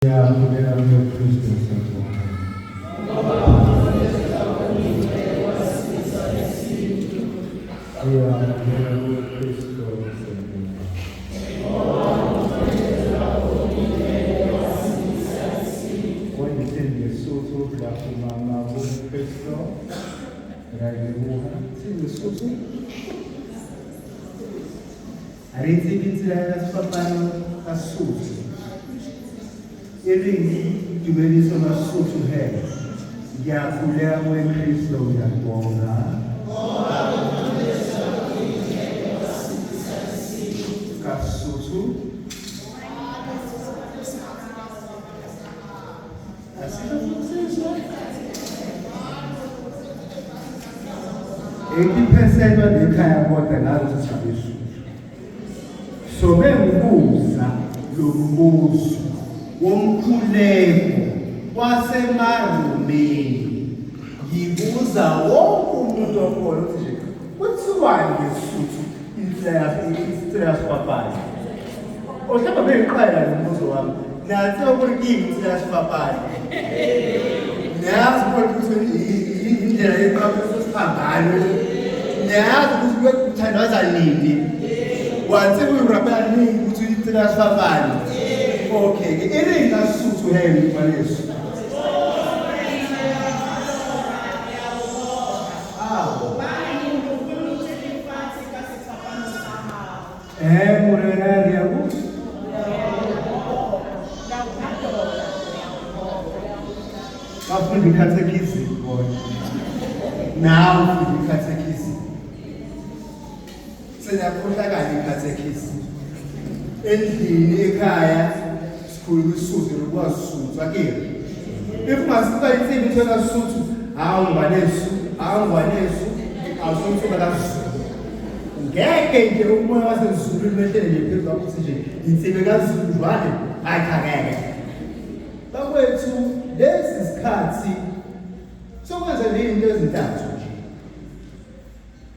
Yeah, we are the Christians of God. We are the Christians of God. When you tell me so black mama, Cristo, see the so. I didn't think it's a suit. Iringi ibeliso nasuthu he ngiyakhuleka kweKristu ngiyabonga kasuthu percent wadekhaya kodwa ngazo sisabisho so bengibuza lo mbuzo womkhuleko wasemarumeni ngibuza wonke umuntu okhona ukuthi nje kuthiwani ngesuthu insela sipapayi ohlaba bengiqala nombuzo wami nathi ukuthi insela sipapayi nazi ukuthi indlela yeqhamuzo siphambano nazi ukuthi kuthandaza nini wathi kuyirapela nini ukuthi insela sipapayi. Okay, iringi asuthu heli mfaleso. Murerari yaku. Bafundi katekisi boy. Now fundi katekisi. Siyakhohlakala katekisi. Endlini ekhaya kuyisuzu lokwasuthu akere if masika itsini thola suthu awungwanesu awusuthu balasu ngeke nje umoya wasezulu mehlele nje phezulu ukuthi nje insebe kaZulu jwane ayikhangeke bakwethu lesi sikhathi sokwenza izinto ezintathu nje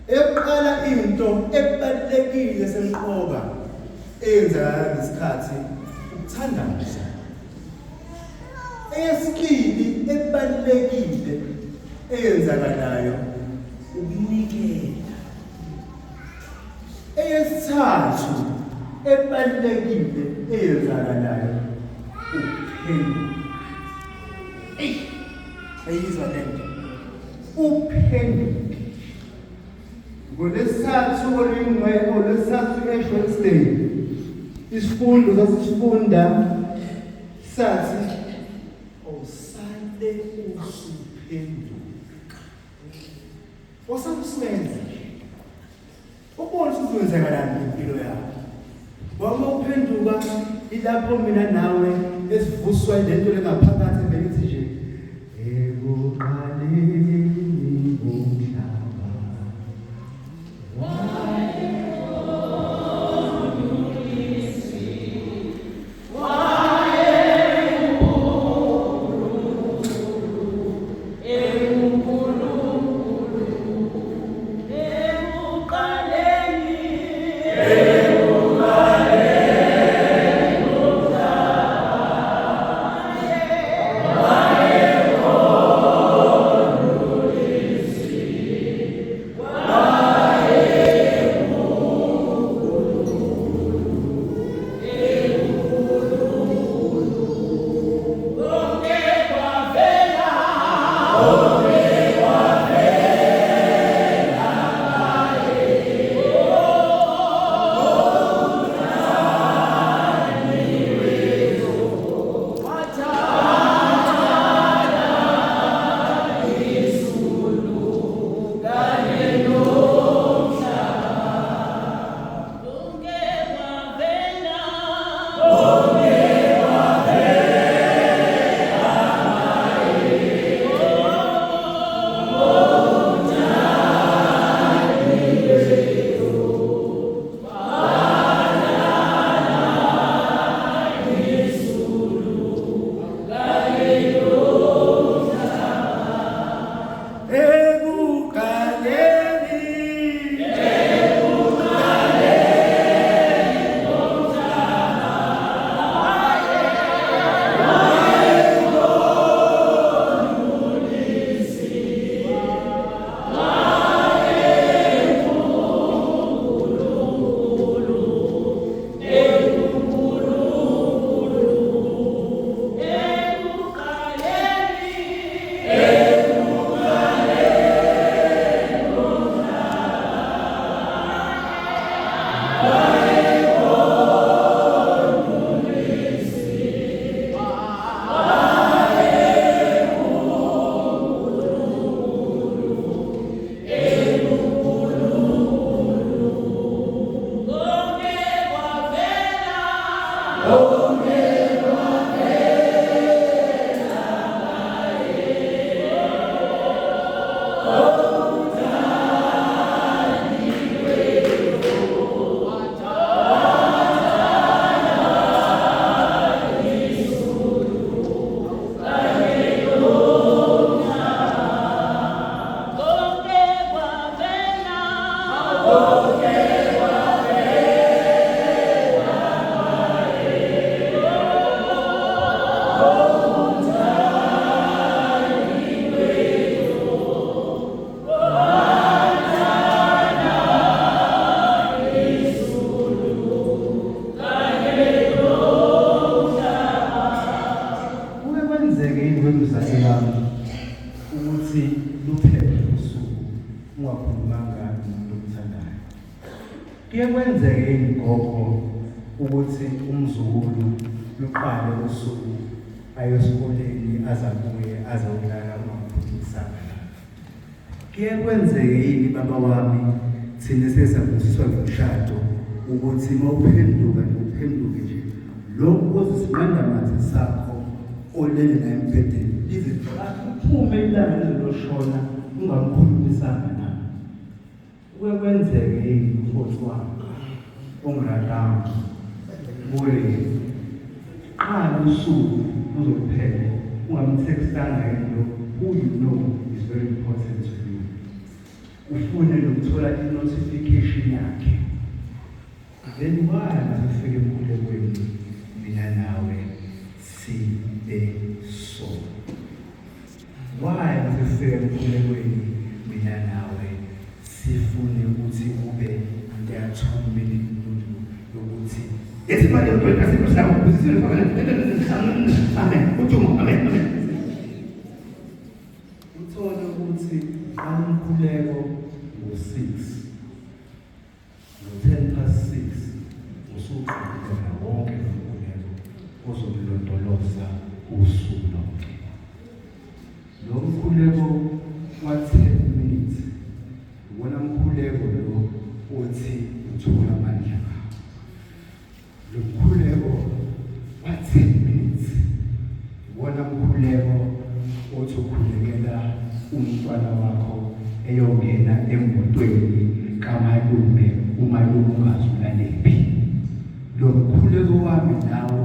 eqala into ebalekile semqoka eyenzakala lesikhathi ukuthandaza eyesibili ebalekile eyenzakalayo ukunikela eyesithathu ebalekile eyenzakalayo uphenduka ayizwa lento uphenduka ngolesithathu olesithathu eWednesday isifundo sasifunda sathi osale usuphenduka osakusenza ubona ukuthi wenzakalani impilo yakho wama uphenduka ilapho mina nawe esivuswa lento lengaphakathi belithi nje ekuqaleni komhlaba ungakhulumanga nomuntu omthandayo. Kuye kwenzeke igogo ukuthi umzukulu luqale usuku ayosikoleni azabuye azolala maphuthisana. Kuye kwenzeke yini baba wami thina sesabusiswa ngomshado ukuthi mawuphenduka uphenduke nje lokho ozisinqandamathe sakho olele la embhedeni lize uphume ilanga loshona ungamkhulumisanga nami. Kuye kwenzeke yini mfowethu wami ongiradanga buye qala usuku uzophela ungamtextanga into who you know is very important to you. Ufune ukuthola i-notification yakhe. Then why masifike emkhulekweni mina nawe sibe so? Why masifike emkhulekweni mina nawe sifune ukuthi ube ngiyathumela umuntu yokuthi ethi manje udokotela sikusaba ukuzisela amen uthuma amen uthole ukuthi umkhuleko ngo-6 ngo-6 usuqhubeka wonke umkhuleko ozomlondoloza usuku lonke. Lo mkhuleko wa-10 minutes ubona mkhuleko lo othi uthola amandla kawo. Lo mkhuleko wa-10 minutes ubona mkhuleko othi ukhulekela umntwana wakho eyongena emotweni kamalume umalume ungazulaliphi. Lo mkhuleko wami nawo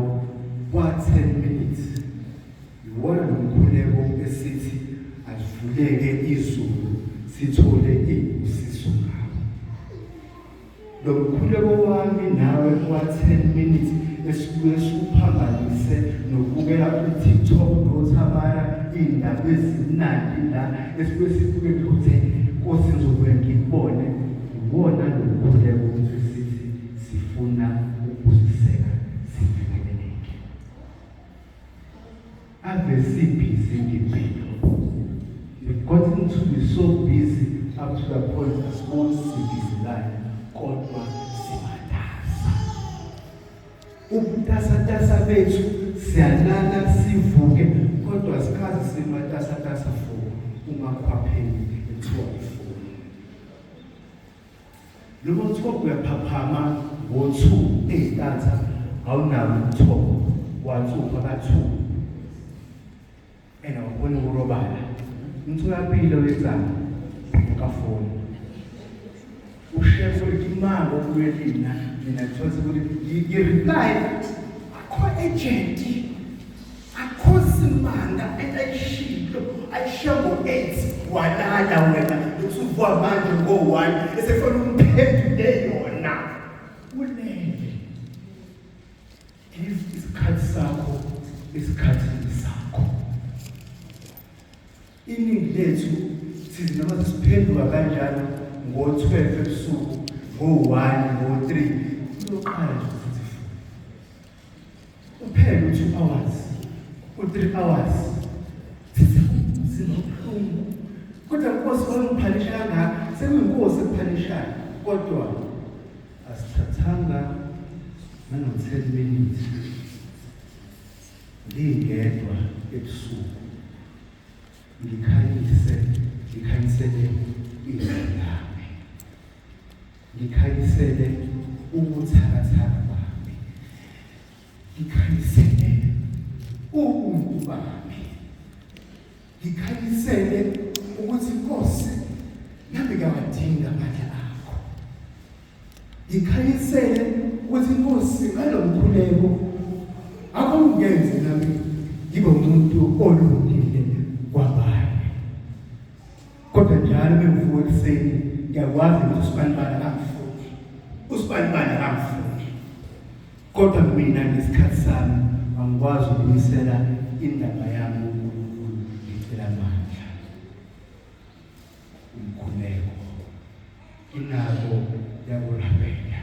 wa-10 minutes iwona lo mkhuleko esithi asivuleke izulu sithole ibusiso ngawo. Lo mkhuleko wami nawe wa-10 minutes esikuye suphambanise nokubukela ku-TikTok nothabara iy'ndaba ezimnandi la esikuye sibuke ukuthi Nkosi ngizobuye ngikubone. Iwona lo mkhuleko ukuthi sithi sifuna ukuziseka sivikeleke. Ave sibhizi ngempilo. We've gotten to be so busy up to the point that small cities like kodwa simatasa. Ubutasatasa bethu siyalala sivuke kodwa sikazi simatasatasa for umakhwapheni ethiwa ifoni. Noma kuthiwa uyaphaphama ngo-2 ey'ntatha awunawo umthombo wathupha ka-2 and awubona ukurobala. Umtholampilo wezana ukafoni ushefu elimanga okulelina mina kuthola ukuthi i-reply akho agent akho simanga ayishilo ayishiya ngo-8 walala wena usuvuka manje ngo-1 esefuna umphendule yona ulele. Give isikhathi sakho esikhathini sakho. Iningi lethu sizi noma siphenduka kanjalo ngo-12 ebusuku ngo-1 ngo-3 uyoqala nje futhi uphele u-2 hours u-3 hours sizobuhlungu kodwa Nkosi wangiphanisha kangaka sekuyinkosi ekuphanishayo kodwa asithathanga nano-10 minutes ngingedwa ebusuku ngikhanyisele izwi lami, ngikhanyisele ubuthakathaka bami, ngikhanyisele ubuntu bami, ngikhanyisele ukuthi Nkosi nami ngiyawadinga amandla akho, ngikhanyisele ukuthi Nkosi ngalo mkhuleko akungenze nami ngibe umuntu olungile kwabanye. Kodwa njalo bengivuka ekuseni ngiyakwazi ukuthi usibanibani angifuni. Kodwa mina ngesikhathi sami angikwazi ukumisela indaba yami uNkulunkulu ngicela amandla. Umkhuleko inako yakulabela,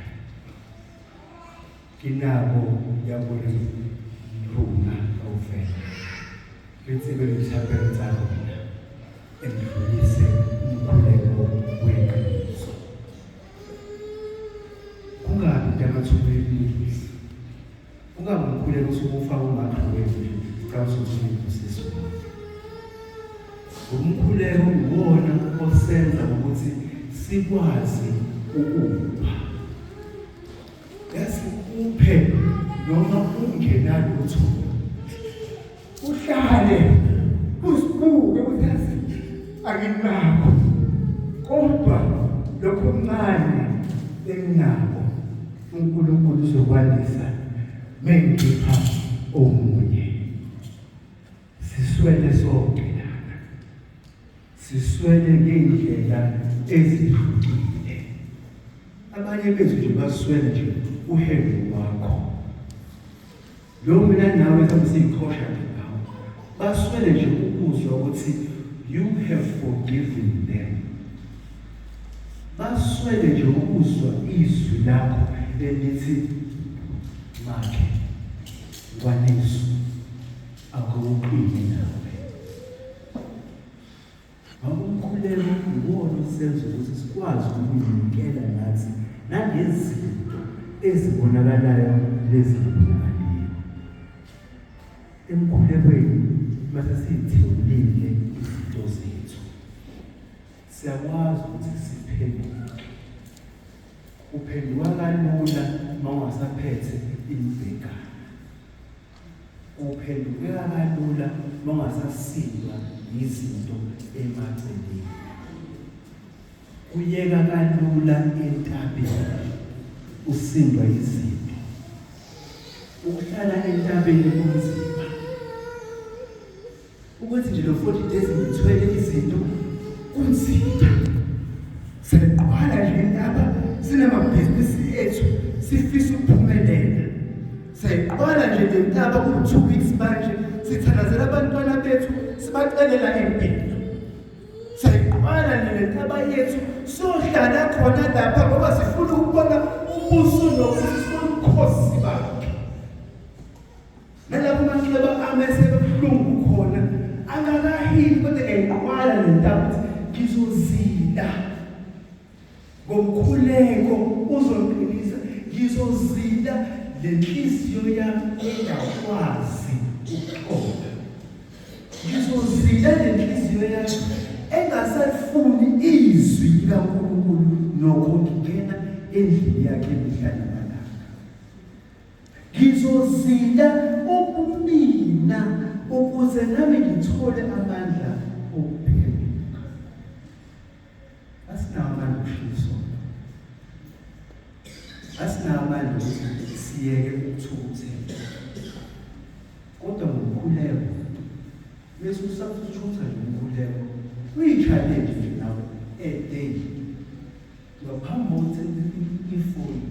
inako yakulunga awuvela litsibe lithapela tsakona endlulise umkhuleko ungabe umkhuleko usukufaka umakhalweni sicela ukuthi usizwe. Umkhuleko uwona osenza ukuthi sikwazi ukupha. Uphe noma ungenalo lutho. Uhlale usibuke ukuthi akinakho. Kodwa lokho mncane enginako uNkulunkulu uzokwandisa mengipha omunye. Siswele sonke lana. Siswele ngendlela ezihlukile. Abanye bethu nje baswele nje uhelo wakho. Lo mina nawe samsikhosha ngawo. Baswele nje ukuzwa ukuthi you have forgiven them. Baswele nje ukuzwa izwi lakho elithi makhe kwanesu akuphinde nawe. Umkhuleko uwona osenza ukuthi sikwazi ukuyinikela nathi nangezinto ezibonakalayo lezibonakaliyo. Emkhulekweni mase sithulile izinto zethu, siyakwazi ukuthi siphenduke. Uphenduka kalula uma ungasaphethe imibhekana. Uphendukeka kalula uma ungasasindwa izinto emaceleni. Uyeka kalula entabeni usindwa izinto. Ukuhlala entabeni kunzima. Ukuthi nje lo 40 days ngithwele izinto kunzima. Seqala nje intaba sinamabhizinisi ethu sifisa ukuphumelela. Seqala nje lentaba ku 2 weeks manje sithandazela abantwana bethu sibacelela empilo. Seqala lentaba yethu sohlala khona lapha ngoba sifuna ukubona ubuso nobukhosi bakhe. Nalapho manje amese bebuhlungu khona angakahili kodwa eqala lentaba ngizozila. Ngomkhuleko uzonqinisa ngizozila lenhliziyo yami engakwazi ukuxola. Ngizozila lenhliziyo yami engasafuni izwi likaNkulunkulu nokungena endlini yakhe mihla namalanga. Ngizozila ubumina ukuze nami ngithole amandla okuphenduka. Asinawo amandla ukushiso. Asinawo amandla ukuthi siyeke ukuthukuthela. Kodwa ngomkhuleko bese usathutha nje umkhuleko. Uyi-challenge nje nawe day. Ngaphambi kokuthi ifoni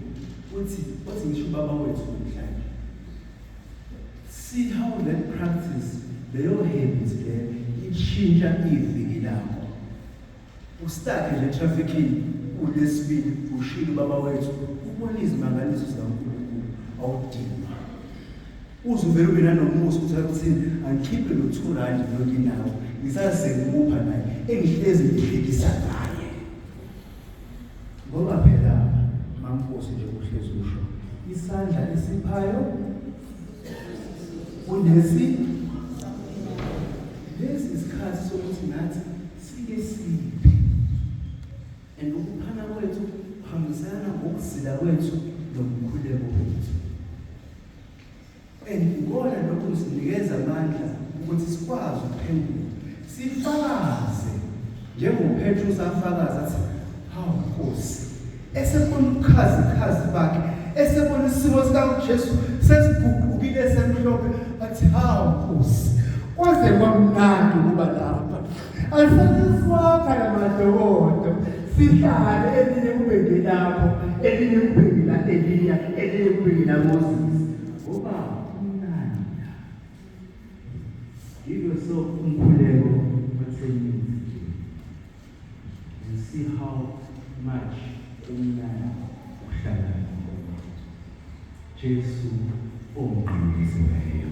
uthi ngisho ubaba wethu namhlanje. See how that practice leyo habit le ishintsha iviki lakho. Usithathe nje trafficking ulesibili ushilo ubaba wethu ubona izimangaliso zikaNkulunkulu awudinga. Uzuvela ube nanomusa ukuthi angikhiphe lo 2 rand lokinawo ngisasengikupha naye engihlezi ngiphikisa naye. Ngoba phela mamposi nje uhlezi usho isandla esiphayo unesi lesi isikhathi sokuthi nathi sike siphe. And ukuphana kwethu kuhambisana ngokuzila kwethu nomkhuleko wethu. Ngibona lokho kusinikeza amandla ukuthi sikwazi ukuphendula. Sifakaze njengoPetrus afakaza athi, "Hawu Nkosi." Esebona ukukhazi bakhe, esebona isimo sikaJesu sesiguqukile semhlophe, athi, "Hawu Nkosi, kwaze kwamnandi ukuba lapha. Asifaka lamadokodo, sihlale elinye kube ngelapho, elinye kube ngela Eliya, elinye kube ngela Moses." Ngoba give yourself umkhuleko for and see how much umnana uhlala nawe. Jesu ongqinisiweyo.